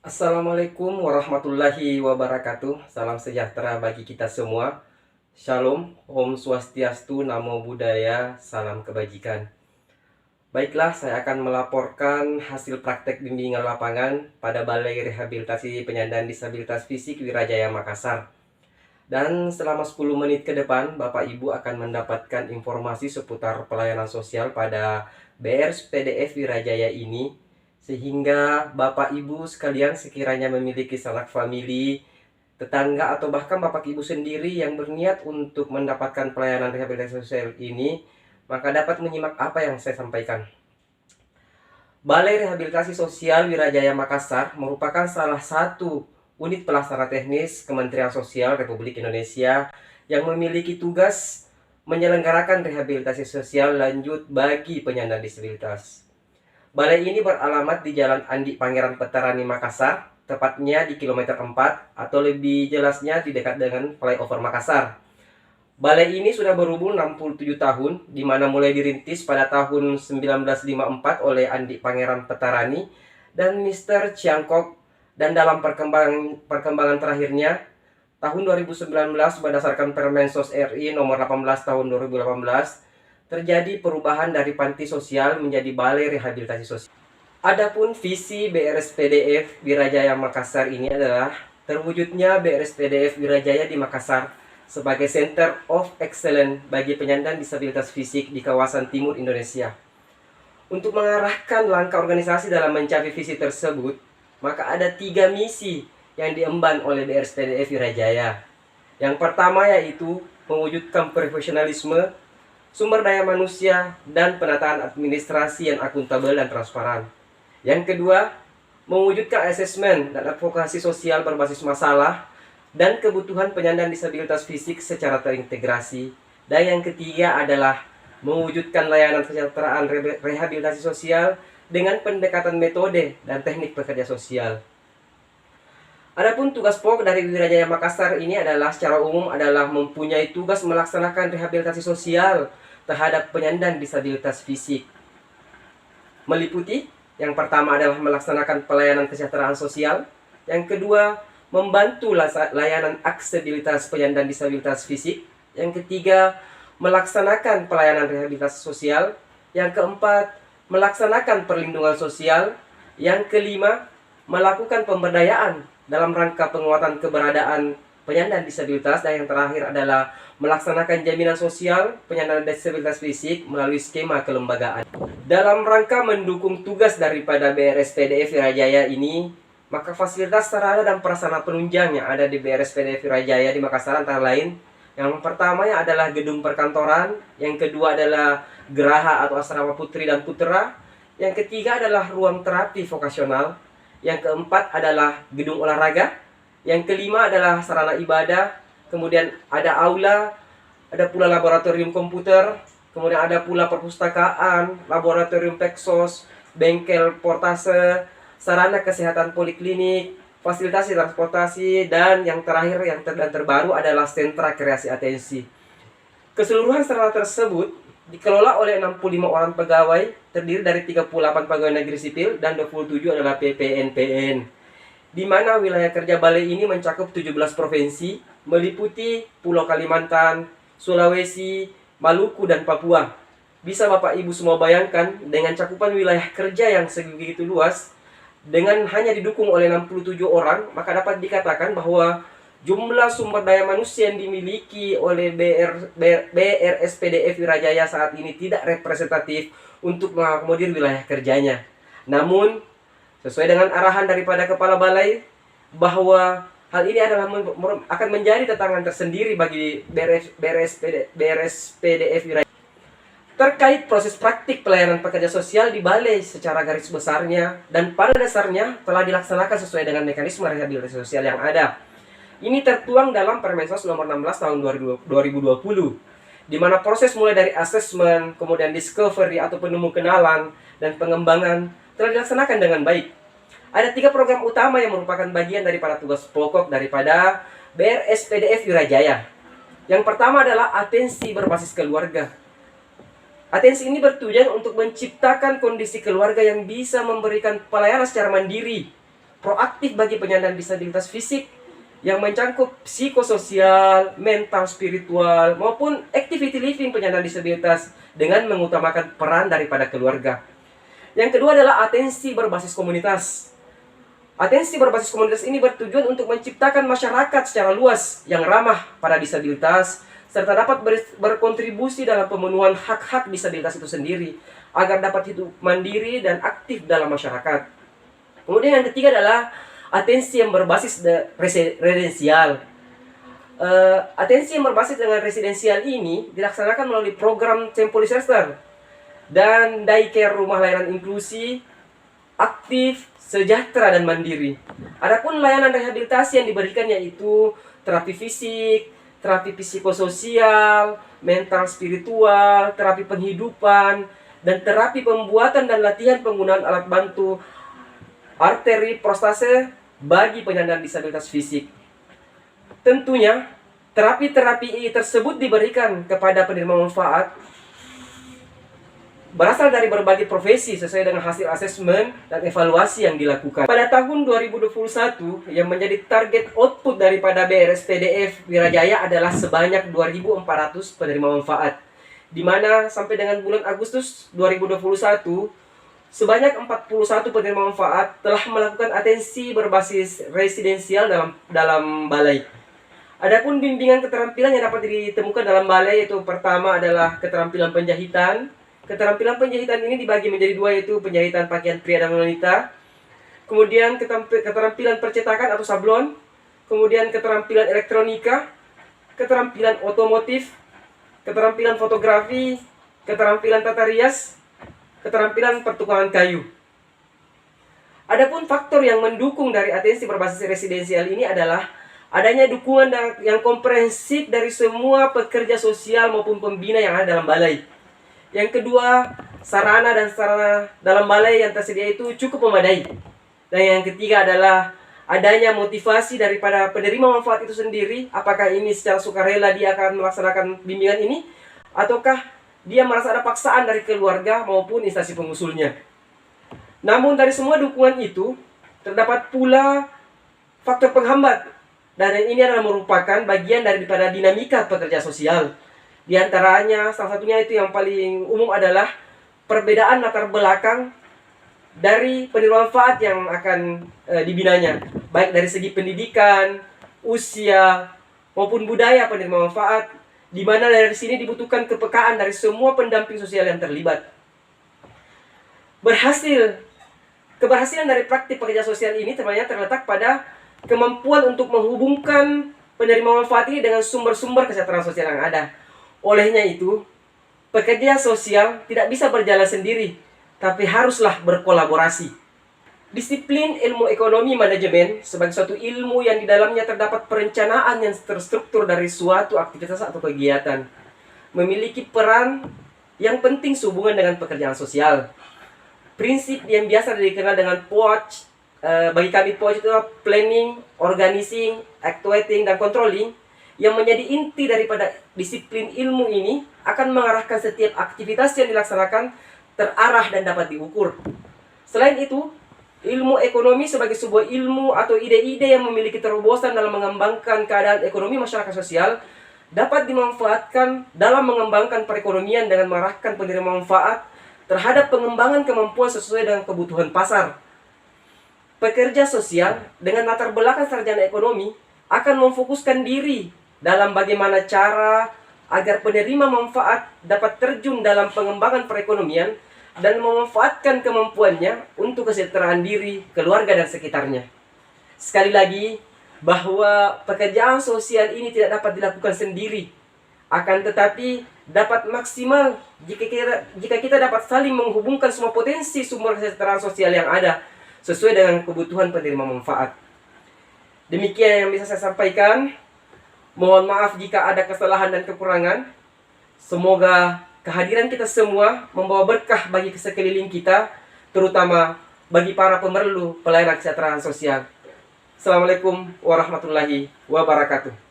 Assalamualaikum warahmatullahi wabarakatuh. Salam sejahtera bagi kita semua. Shalom, Om Swastiastu, Namo Buddhaya, salam kebajikan. Baiklah, saya akan melaporkan hasil praktek bimbingan lapangan pada Balai Rehabilitasi Penyandang Disabilitas Fisik Wirajaya Makassar. Dan selama 10 menit ke depan, Bapak Ibu akan mendapatkan informasi seputar pelayanan sosial pada BRSPDF Wirajaya ini, sehingga Bapak Ibu sekalian sekiranya memiliki sanak famili, tetangga, atau bahkan Bapak Ibu sendiri yang berniat untuk mendapatkan pelayanan rehabilitasi sosial ini, maka dapat menyimak apa yang saya sampaikan. Balai Rehabilitasi Sosial Wirajaya Makassar merupakan salah satu unit pelaksana teknis Kementerian Sosial Republik Indonesia yang memiliki tugas menyelenggarakan rehabilitasi sosial lanjut bagi penyandang disabilitas. Balai ini beralamat di Jalan Andi Pangeran Petarani Makassar, tepatnya di kilometer 4 atau lebih jelasnya di dekat dengan flyover Makassar. Balai ini sudah berumur 67 tahun, di mana mulai dirintis pada tahun 1954 oleh Andi Pangeran Petarani dan Mr. Chiangkok, dan dalam perkembangan terakhirnya tahun 2019 berdasarkan Permensos RI nomor 18 tahun 2018 terjadi perubahan dari panti sosial menjadi Balai Rehabilitasi Sosial. Adapun visi BRSPDF Wirajaya Makassar ini adalah terwujudnya BRSPDF Wirajaya di Makassar sebagai Center of Excellence bagi penyandang disabilitas fisik di kawasan timur Indonesia. Untuk mengarahkan langkah organisasi dalam mencapai visi tersebut, maka ada 3 misi yang diemban oleh BRSPDF Wirajaya. Yang pertama yaitu mewujudkan profesionalisme, sumber daya manusia, dan penataan administrasi yang akuntabel dan transparan. Yang kedua, mewujudkan asesmen dan advokasi sosial berbasis masalah dan kebutuhan penyandang disabilitas fisik secara terintegrasi. Dan yang ketiga adalah mewujudkan layanan kesejahteraan rehabilitasi sosial dengan pendekatan metode dan teknik pekerja sosial. Adapun tugas pokok dari Wirajaya Makassar ini adalah secara umum adalah mempunyai tugas melaksanakan rehabilitasi sosial terhadap penyandang disabilitas fisik. Meliputi yang pertama adalah melaksanakan pelayanan kesejahteraan sosial, yang kedua membantu layanan aksesibilitas penyandang disabilitas fisik, yang ketiga melaksanakan pelayanan rehabilitasi sosial, yang keempat melaksanakan perlindungan sosial, yang kelima melakukan pemberdayaan dalam rangka penguatan keberadaan penyandang disabilitas, dan yang terakhir adalah melaksanakan jaminan sosial penyandang disabilitas fisik melalui skema kelembagaan. Dalam rangka mendukung tugas daripada BRSPDF Wirajaya ini, maka fasilitas sarana dan prasarana penunjang yang ada di BRSPDF Wirajaya di Makassar antara lain, yang pertamanya adalah gedung perkantoran, yang kedua adalah geraha atau asrama putri dan putra, yang ketiga adalah ruang terapi vokasional, yang keempat adalah gedung olahraga, yang kelima adalah sarana ibadah, kemudian ada aula, ada pula laboratorium komputer, kemudian ada pula perpustakaan, laboratorium peksos, bengkel portase, sarana kesehatan poliklinik, fasilitasi transportasi, dan yang terakhir yang terbaru adalah sentra kreasi atensi. Keseluruhan sarana tersebut dikelola oleh 65 orang pegawai, terdiri dari 38 pegawai negeri sipil dan 27 adalah PPNPN. Di mana wilayah kerja balai ini mencakup 17 provinsi, meliputi Pulau Kalimantan, Sulawesi, Maluku, dan Papua. Bisa Bapak Ibu semua bayangkan dengan cakupan wilayah kerja yang segitu luas, dengan hanya didukung oleh 67 orang, maka dapat dikatakan bahwa jumlah sumber daya manusia yang dimiliki oleh BRSPDF Wirajaya saat ini tidak representatif untuk mengakomodir wilayah kerjanya. Namun, sesuai dengan arahan daripada Kepala Balai, bahwa hal ini adalah akan menjadi tantangan tersendiri bagi BRSPDF Wirajaya terkait proses praktik pelayanan pekerja sosial di balai secara garis besarnya dan pada dasarnya telah dilaksanakan sesuai dengan mekanisme rehabilitasi sosial yang ada. Ini tertuang dalam Permensos nomor 16 tahun 2020, di mana proses mulai dari asesmen, kemudian discovery atau penemu kenalan, dan pengembangan telah dilaksanakan dengan baik. Ada 3 program utama yang merupakan bagian daripada tugas pokok daripada BRSPDF Wirajaya. Yang pertama adalah atensi berbasis keluarga. Atensi ini bertujuan untuk menciptakan kondisi keluarga yang bisa memberikan pelayanan secara mandiri, proaktif bagi penyandang disabilitas fisik yang mencangkup psikososial, mental, spiritual, maupun activity living penyandang disabilitas dengan mengutamakan peran daripada keluarga. Yang kedua adalah atensi berbasis komunitas. Atensi berbasis komunitas ini bertujuan untuk menciptakan masyarakat secara luas yang ramah pada disabilitas, serta dapat berkontribusi dalam pemenuhan hak-hak disabilitas itu sendiri, agar dapat hidup mandiri dan aktif dalam masyarakat. Kemudian yang ketiga adalah atensi yang berbasis residensial. Atensi yang berbasis dengan residensial ini dilaksanakan melalui program Tempo Leicester dan daycare rumah layanan inklusi, aktif, sejahtera, dan mandiri. Adapun layanan rehabilitasi yang diberikan yaitu terapi fisik, terapi psikososial, mental spiritual, terapi penghidupan, dan terapi pembuatan dan latihan penggunaan alat bantu arteri prostase bagi penyandang disabilitas fisik. Tentunya, terapi-terapi tersebut diberikan kepada penerima manfaat berasal dari berbagai profesi sesuai dengan hasil asesmen dan evaluasi yang dilakukan. Pada tahun 2021, yang menjadi target output daripada BRSPDF Wirajaya adalah sebanyak 2.400 penerima manfaat, di mana sampai dengan bulan Agustus 2021, sebanyak 41 penerima manfaat telah melakukan atensi berbasis residensial dalam balai. Adapun bimbingan keterampilan yang dapat ditemukan dalam balai yaitu pertama adalah keterampilan penjahitan. Keterampilan penjahitan ini dibagi menjadi dua, yaitu penjahitan pakaian pria dan wanita. Kemudian keterampilan percetakan atau sablon. Kemudian keterampilan elektronika, keterampilan otomotif, keterampilan fotografi, keterampilan tata rias, keterampilan pertukangan kayu. Adapun faktor yang mendukung dari atensi berbasis residensial ini adalah adanya dukungan yang komprehensif dari semua pekerja sosial maupun pembina yang ada dalam balai. Yang kedua, sarana dalam balai yang tersedia itu cukup memadai. Dan yang ketiga adalah adanya motivasi daripada penerima manfaat itu sendiri, apakah ini secara sukarela dia akan melaksanakan bimbingan ini, ataukah dia merasa ada paksaan dari keluarga maupun instansi pengusulnya. Namun dari semua dukungan itu, terdapat pula faktor penghambat, dan ini adalah merupakan bagian daripada dinamika pekerja sosial. Di antaranya, salah satunya itu yang paling umum adalah perbedaan latar belakang dari penerima manfaat yang akan dibinanya, baik dari segi pendidikan, usia, maupun budaya penerima manfaat, di mana dari sini dibutuhkan kepekaan dari semua pendamping sosial yang terlibat. Keberhasilan dari praktik pekerja sosial ini ternyata terletak pada kemampuan untuk menghubungkan penerima manfaat ini dengan sumber-sumber kesejahteraan sosial yang ada. Olehnya itu, pekerja sosial tidak bisa berjalan sendiri, tapi haruslah berkolaborasi. Disiplin ilmu ekonomi manajemen sebagai suatu ilmu yang di dalamnya terdapat perencanaan yang terstruktur dari suatu aktivitas atau kegiatan, memiliki peran yang penting sehubungan dengan pekerjaan sosial. Prinsip yang biasa dikenal dengan POAC, bagi kami POAC itu planning, organizing, actuating, dan controlling, yang menjadi inti daripada disiplin ilmu ini akan mengarahkan setiap aktivitas yang dilaksanakan terarah dan dapat diukur. Selain itu, ilmu ekonomi sebagai sebuah ilmu atau ide-ide yang memiliki terobosan dalam mengembangkan keadaan ekonomi masyarakat sosial dapat dimanfaatkan dalam mengembangkan perekonomian dengan mengarahkan penerima manfaat terhadap pengembangan kemampuan sesuai dengan kebutuhan pasar. Pekerja sosial dengan latar belakang sarjana ekonomi akan memfokuskan diri dalam bagaimana cara agar penerima manfaat dapat terjun dalam pengembangan perekonomian dan memanfaatkan kemampuannya untuk kesejahteraan diri, keluarga, dan sekitarnya. Sekali lagi, bahwa pekerjaan sosial ini tidak dapat dilakukan sendiri, akan tetapi dapat maksimal jika kita dapat saling menghubungkan semua potensi sumber kesejahteraan sosial yang ada sesuai dengan kebutuhan penerima manfaat. Demikian yang bisa saya sampaikan. Mohon maaf jika ada kesalahan dan kekurangan. Semoga kehadiran kita semua membawa berkah bagi sekeliling kita, terutama bagi para pemerlu pelayanan kesejahteraan sosial. Assalamualaikum warahmatullahi wabarakatuh.